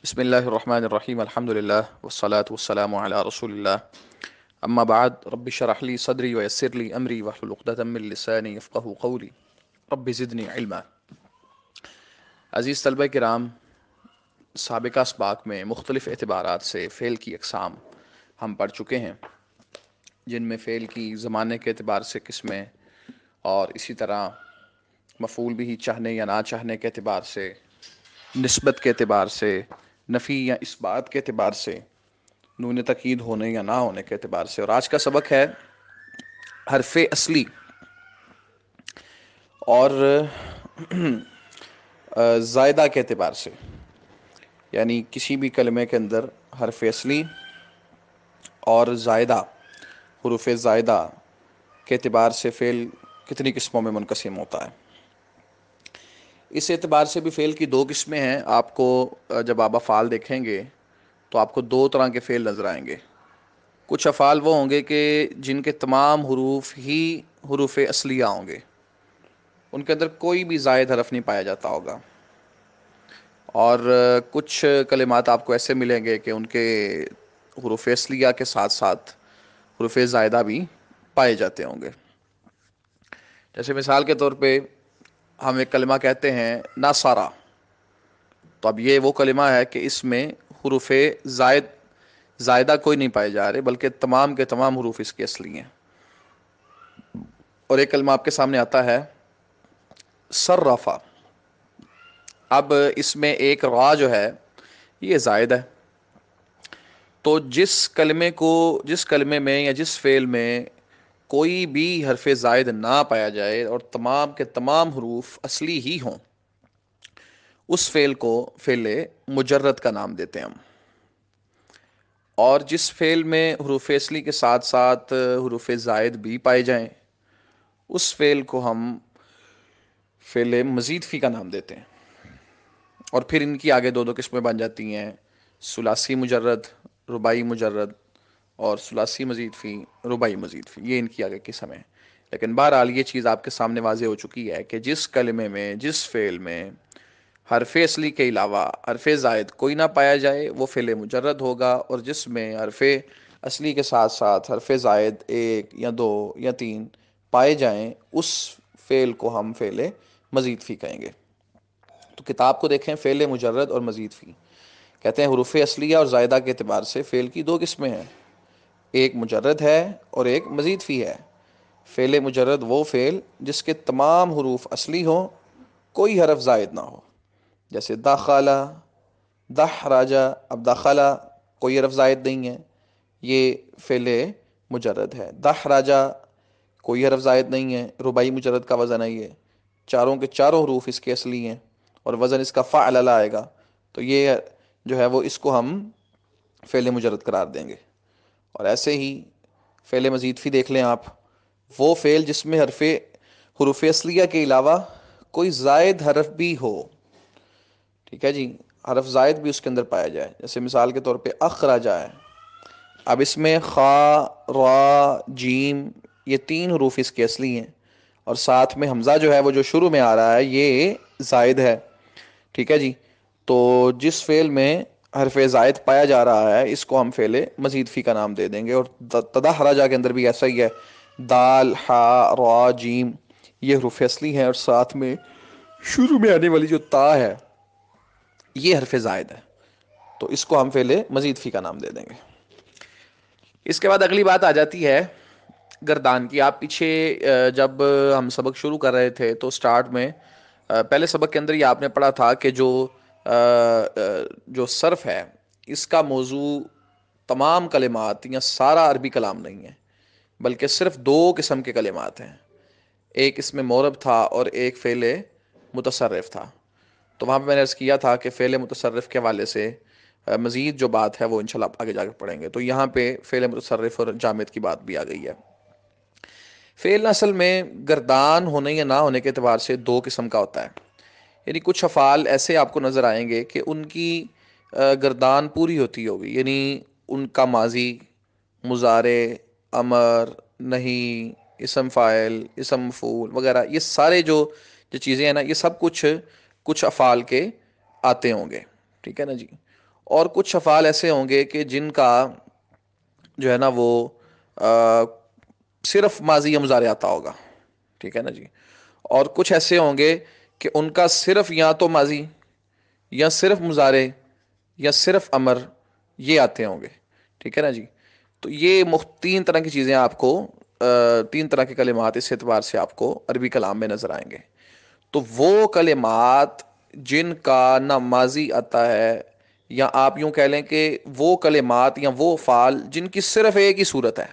بسم اللہ الرحمن الرحیم الحمد للہ والصلاة والسلام علی رسول اللہ اما بعد رب اشرح لی صدری ویسر لی امری واحلل عقدۃ من لسانی یفقہوا قولی رب زدنی علما۔ عزیز طلبہ کرام، سابقہ اسباق میں مختلف اعتبارات سے فعل کی اقسام ہم پڑھ چکے ہیں، جن میں فعل کی زمانے کے اعتبار سے قسمیں اور اسی طرح مفعول بھی چاہنے یا نہ چاہنے کے اعتبار سے، نسبت کے اعتبار سے، نفی یا اثبات کے اعتبار سے، نون تاکید ہونے یا نہ ہونے کے اعتبار سے، اور آج کا سبق ہے حرف اصلی اور زائدہ کے اعتبار سے، یعنی کسی بھی کلمے کے اندر حرف اصلی اور زائدہ، حروف زائدہ کے اعتبار سے فعل کتنی قسموں میں منقسم ہوتا ہے۔ اس اعتبار سے بھی فعل کی دو قسمیں ہیں۔ آپ کو جب آپ افعال دیکھیں گے تو آپ کو دو طرح کے فعل نظر آئیں گے۔ کچھ افعال وہ ہوں گے کہ جن کے تمام حروف ہی حروف اصلیہ ہوں گے، ان کے اندر کوئی بھی زائد حرف نہیں پایا جاتا ہوگا، اور کچھ کلمات آپ کو ایسے ملیں گے کہ ان کے حروف اصلیہ کے ساتھ ساتھ حروف زائدہ بھی پائے جاتے ہوں گے۔ جیسے مثال کے طور پہ ہم ایک کلمہ کہتے ہیں ناصارہ، تو اب یہ وہ کلمہ ہے کہ اس میں حروف زائدہ کوئی نہیں پائے جا رہے، بلکہ تمام کے تمام حروف اس کے اصلی ہیں۔ اور ایک کلمہ آپ کے سامنے آتا ہے صرفہ، اب اس میں ایک را جو ہے یہ زائد ہے، تو جس کلمے میں یا جس فعل میں کوئی بھی حرف زائد نہ پایا جائے اور تمام کے تمام حروف اصلی ہی ہوں، اس فعل کو فعل مجرد کا نام دیتے ہیں ہم۔ اور جس فعل میں حروف اصلی کے ساتھ ساتھ حروف زائد بھی پائے جائیں، اس فعل کو ہم فعل مزید فی کا نام دیتے ہیں۔ اور پھر ان کی آگے دو دو قسمیں بن جاتی ہیں، ثلاثی مجرد، رباعی مجرد، اور ثلاثی مزید فی، رباعی مزید فی، یہ ان کی آگے قسم ہے۔ لیکن بہرحال یہ چیز آپ کے سامنے واضح ہو چکی ہے کہ جس کلمے میں، جس فعل میں حرف اصلی کے علاوہ حرف زائد کوئی نہ پایا جائے وہ فعل مجرد ہوگا، اور جس میں حرف اصلی کے ساتھ ساتھ حرف زائد ایک یا دو یا تین پائے جائیں، اس فعل کو ہم فعل مزید فی کہیں گے۔ تو کتاب کو دیکھیں، فعل مجرد اور مزید فی، کہتے ہیں حروف اصلیہ اور زائدہ کے اعتبار سے فعل کی دو قسمیں ہیں، ایک مجرد ہے اور ایک مزید فی ہے۔ فعل مجرد وہ فعل جس کے تمام حروف اصلی ہوں، کوئی حرف زائد نہ ہو، جیسے داخلہ، دحرجہ، اب داخلہ کوئی حرف زائد نہیں ہے، یہ فعل مجرد ہے۔ دحرجہ کوئی حرف زائد نہیں ہے، رباعی مجرد کا وزن ہے، یہ چاروں کے چاروں حروف اس کے اصلی ہیں اور وزن اس کا فعل آئے گا، تو یہ جو ہے وہ اس کو ہم فعل مجرد قرار دیں گے۔ اور ایسے ہی فعل مزید فی دیکھ لیں آپ، وہ فعل جس میں حروف اصلیہ کے علاوہ کوئی زائد حرف بھی ہو، ٹھیک ہے جی، حرف زائد بھی اس کے اندر پایا جائے، جیسے مثال کے طور پہ اخرجہ ہے، اب اس میں خا، را، جیم، یہ تین حروف اس کے اصلی ہیں، اور ساتھ میں حمزہ جو ہے وہ جو شروع میں آ رہا ہے یہ زائد ہے، ٹھیک ہے جی۔ تو جس فعل میں حرف زائد پایا جا رہا ہے اس کو ہم فعل مزید فی کا نام دے دیں گے۔ اور تدحرجہ کے اندر بھی ایسا ہی ہے، دال، ہا، را، جیم یہ حروف اصلی ہیں، اور ساتھ میں شروع میں آنے والی جو تا ہے یہ حرف زائد ہے، تو اس کو ہم فعل مزید فی کا نام دے دیں گے۔ اس کے بعد اگلی بات آ جاتی ہے گردان کی۔ آپ پیچھے جب ہم سبق شروع کر رہے تھے تو سٹارٹ میں پہلے سبق کے اندر یہ آپ نے پڑھا تھا کہ جو صرف ہے اس کا موضوع تمام کلمات یا سارا عربی کلام نہیں ہے، بلکہ صرف دو قسم کے کلمات ہیں، ایک اس میں مورب تھا اور ایک فعل متصرف تھا۔ تو وہاں پہ میں نے عرض کیا تھا کہ فعل متصرف کے حوالے سے مزید جو بات ہے وہ انشاءاللہ آگے جا کے پڑھیں گے۔ تو یہاں پہ فعل متصرف اور جامد کی بات بھی آ گئی ہے۔ فعل اصل میں گردان ہونے یا نہ ہونے کے اعتبار سے دو قسم کا ہوتا ہے، یعنی کچھ افعال ایسے آپ کو نظر آئیں گے کہ ان کی گردان پوری ہوتی ہوگی، یعنی ان کا ماضی، مضارع، امر، نہیں، اسم فاعل، اسم مفعول وغیرہ، یہ سارے جو چیزیں ہیں نا، یہ سب کچھ افعال کے آتے ہوں گے، ٹھیک ہے نا جی۔ اور کچھ افعال ایسے ہوں گے کہ جن کا جو ہے نا وہ صرف ماضی یا مضارع آتا ہوگا، ٹھیک ہے نا جی. اور کچھ ایسے ہوں گے کہ ان کا صرف یا تو ماضی یا صرف مضارع یا صرف امر یہ آتے ہوں گے، ٹھیک ہے نا جی. تو یہ تین طرح کی چیزیں آپ کو، تین طرح کے کلمات اس اعتبار سے آپ کو عربی کلام میں نظر آئیں گے. تو وہ کلمات جن کا نہ ماضی آتا ہے، یا آپ یوں کہہ لیں کہ وہ کلمات یا وہ افعال جن کی صرف ایک ہی صورت ہے،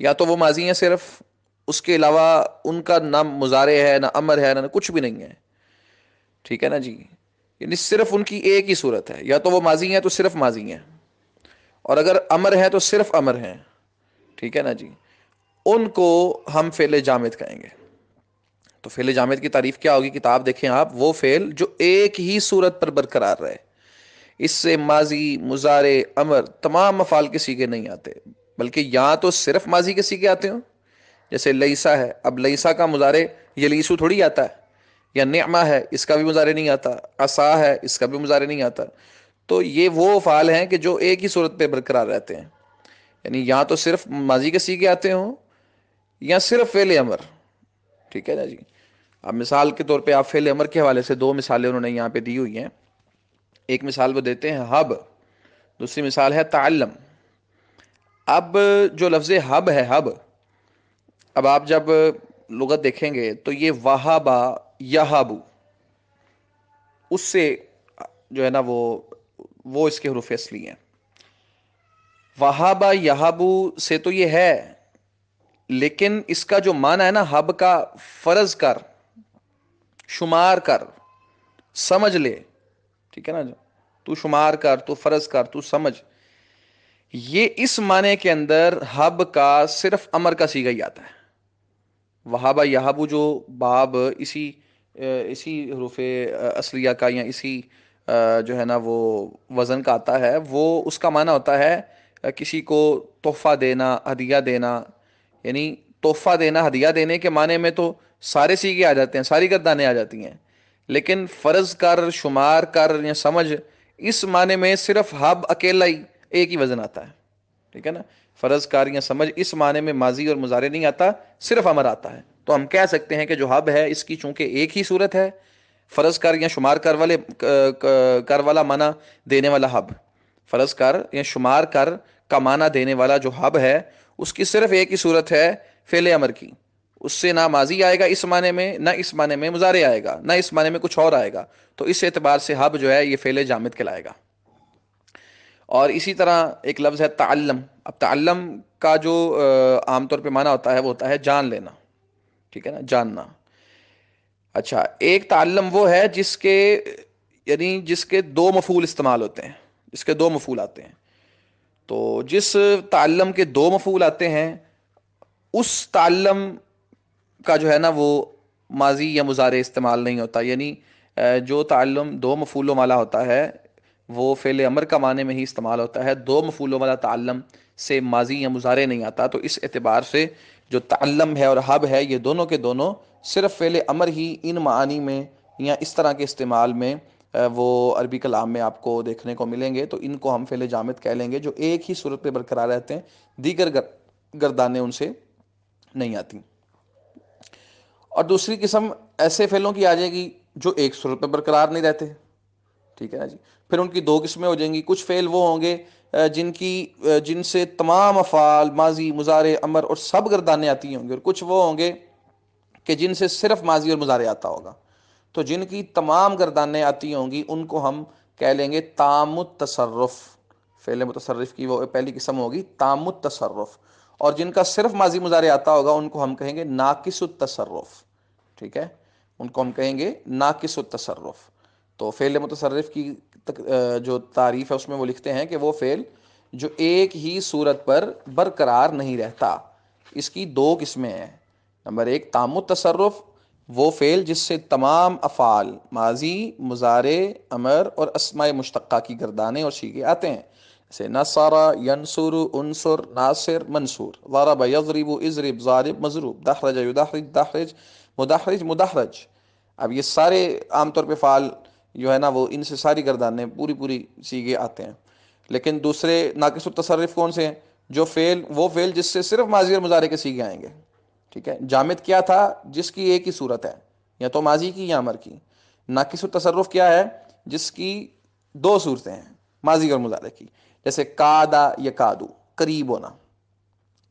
یا تو وہ ماضی ہیں صرف، اس کے علاوہ ان کا نہ مضارع ہے نہ امر ہے نہ کچھ بھی نہیں ہے، ٹھیک ہے نا جی. یعنی صرف ان کی ایک ہی صورت ہے، یا تو وہ ماضی ہیں تو صرف ماضی ہیں، اور اگر امر ہے تو صرف امر ہیں، ٹھیک ہے نا جی. ان کو ہم فعل جامد کہیں گے. تو فعل جامد کی تعریف کیا ہوگی؟ کتاب دیکھیں آپ. وہ فعل جو ایک ہی صورت پر برقرار رہے، اس سے ماضی، مضارع، امر تمام مفعال کے سیغے نہیں آتے، بلکہ یا تو صرف ماضی کے سیغے آتے ہوں، جیسے لیسا ہے. اب لیسا کا مضارع یلیسو تھوڑی آتا ہے، یا نعمہ ہے اس کا بھی مضارع نہیں آتا، عصا ہے اس کا بھی مضارع نہیں آتا. تو یہ وہ افعال ہیں کہ جو ایک ہی صورت پہ برقرار رہتے ہیں، یعنی یا تو صرف ماضی کے سیغے آتے ہوں یا صرف فعل امر، ٹھیک ہے نا جی. اب مثال کے طور پہ آپ فعل امر کے حوالے سے دو مثالیں انہوں نے یہاں پہ دی ہوئی ہیں. ایک مثال وہ دیتے ہیں حب، دوسری مثال ہے تعلم. اب جو لفظ حب ہے، حب، اب آپ جب لغت دیکھیں گے تو یہ وہابا یہابو، اس سے جو ہے نا وہ اس کے حروف اصلی ہیں. وہابا یہابو سے تو یہ ہے، لیکن اس کا جو معنی ہے نا حب کا، فرض کر، شمار کر، سمجھ لے، ٹھیک ہے نا. تو شمار کر، تو فرض کر، تو سمجھ، یہ اس معنی کے اندر حب کا صرف امر کا صیغہ ہی آتا ہے. وہابا یہابو جو باب اسی حروف اصلیہ کا یا اسی جو ہے نا وہ وزن کا آتا ہے، وہ اس کا معنی ہوتا ہے کسی کو تحفہ دینا، ہدیہ دینا. یعنی تحفہ دینا، ہدیہ دینے کے معنی میں تو سارے سیغے آ جاتے ہیں، ساری گردانیں آ جاتی ہیں، لیکن فرض کر، شمار کر یا سمجھ، اس معنی میں صرف حب اکیلا ہی ایک ہی وزن آتا ہے، ٹھیک ہے نا. فرض کار یا سمجھ اس معنی میں ماضی اور مضارع نہیں آتا، صرف امر آتا ہے. تو ہم کہہ سکتے ہیں کہ جو حب ہے اس کی چونکہ ایک ہی صورت ہے، فرض کر یا شمار کر والا معنی دینے والا حب، فرض کر یا شمار کر کا معنی دینے والا جو حب ہے، اس کی صرف ایک ہی صورت ہے فعل امر کی. اس سے نہ ماضی آئے گا اس معنی میں، نہ اس معنی میں مضارع آئے گا، نہ اس معنی میں کچھ اور آئے گا. تو اس اعتبار سے حب جو ہے یہ فعل جامد کہلائے گا. اور اسی طرح ایک لفظ ہے تعلم. اب تعلم کا جو عام طور پہ معنی ہوتا ہے وہ ہوتا ہے جان لینا، ٹھیک ہے نا، جاننا. اچھا، ایک تعلم وہ ہے جس کے دو مفعول استعمال ہوتے ہیں، جس کے دو مفعول آتے ہیں. تو جس تعلم کے دو مفعول آتے ہیں، اس تعلم کا جو ہے نا وہ ماضی یا مضارع استعمال نہیں ہوتا. یعنی جو تعلم دو مفعولوں والا ہوتا ہے وہ فعل امر کا معنی میں ہی استعمال ہوتا ہے. دو مفعولوں والا تعلم سے ماضی یا مضارع نہیں آتا. تو اس اعتبار سے جو تعلم ہے اور حب ہے، یہ دونوں کے دونوں صرف فعل امر ہی ان معانی میں یا اس طرح کے استعمال میں وہ عربی کلام میں آپ کو دیکھنے کو ملیں گے. تو ان کو ہم فعل جامد کہہ لیں گے، جو ایک ہی صورت پہ برقرار رہتے ہیں، دیگر گردانیں ان سے نہیں آتی. اور دوسری قسم ایسے فعلوں کی آ جائے گی جو ایک صورت پہ برقرار نہیں رہتے، ٹھیک ہے نا جی. پھر ان کی دو قسمیں ہو جائیں گی. کچھ فعل وہ ہوں گے جن سے تمام افعال، ماضی، مضارع، امر اور سب گردانے آتی ہوں گی، اور کچھ وہ ہوں گے کہ جن سے صرف ماضی اور مضارع آتا ہوگا. تو جن کی تمام گردانیں آتی ہوں گی ان کو ہم کہہ لیں گے تام التصرف. فعل متصرف کی وہ پہلی قسم ہوگی تام التصرف. اور جن کا صرف ماضی مضارع آتا ہوگا ان کو ہم کہیں گے ناقص التصرف، ٹھیک ہے، ان کو ہم کہیں گے ناقص التصرف. تو فعل متصرف کی جو تعریف ہے اس میں وہ لکھتے ہیں کہ وہ فعل جو ایک ہی صورت پر برقرار نہیں رہتا. اس کی دو قسمیں ہیں. نمبر ایک تام التصرف، وہ فعل جس سے تمام افعال، ماضی، مضارع، امر اور اسماء مشتقہ کی گردانے اور صیغے آتے ہیں، جیسے نصر، ینصر، انصر، ناصر، منصور، ضرب، یضرب، اضرب، ضارب، مضروب، دحرج، یدحرج، دحرج، مدحرج، مدحرج. اب یہ سارے عام طور پہ فعال جو ہے نا وہ ان سے ساری گردانیں پوری سیگے آتے ہیں. لیکن دوسرے ناقص التصرف کون سے ہیں؟ جو فعل، وہ فعل جس سے صرف ماضی اور مضارع کے سیگے آئیں گے. ٹھیک ہے، جامد کیا تھا؟ جس کی ایک ہی صورت ہے، یا تو ماضی کی یا امر کی. ناقص التصرف کیا ہے؟ جس کی دو صورتیں ہیں، ماضی اور مضارع کی. جیسے کادا یا کادو، قریب ہونا.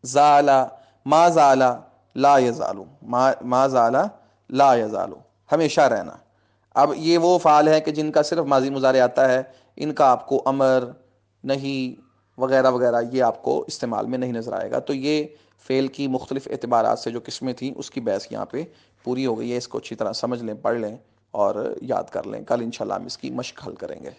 زالا، ما زالا لا یزالو، ما زالا لا یزالو، ہمیشہ رہنا. اب یہ وہ فعال ہیں کہ جن کا صرف ماضی مضارع آتا ہے، ان کا آپ کو امر، نہیں وغیرہ وغیرہ یہ آپ کو استعمال میں نہیں نظر آئے گا. تو یہ فعل کی مختلف اعتبارات سے جو قسمیں تھیں اس کی بحث یہاں پہ پوری ہو گئی ہے. اس کو اچھی طرح سمجھ لیں، پڑھ لیں اور یاد کر لیں. کل انشاءاللہ ہم اس کی مشق حل کریں گے.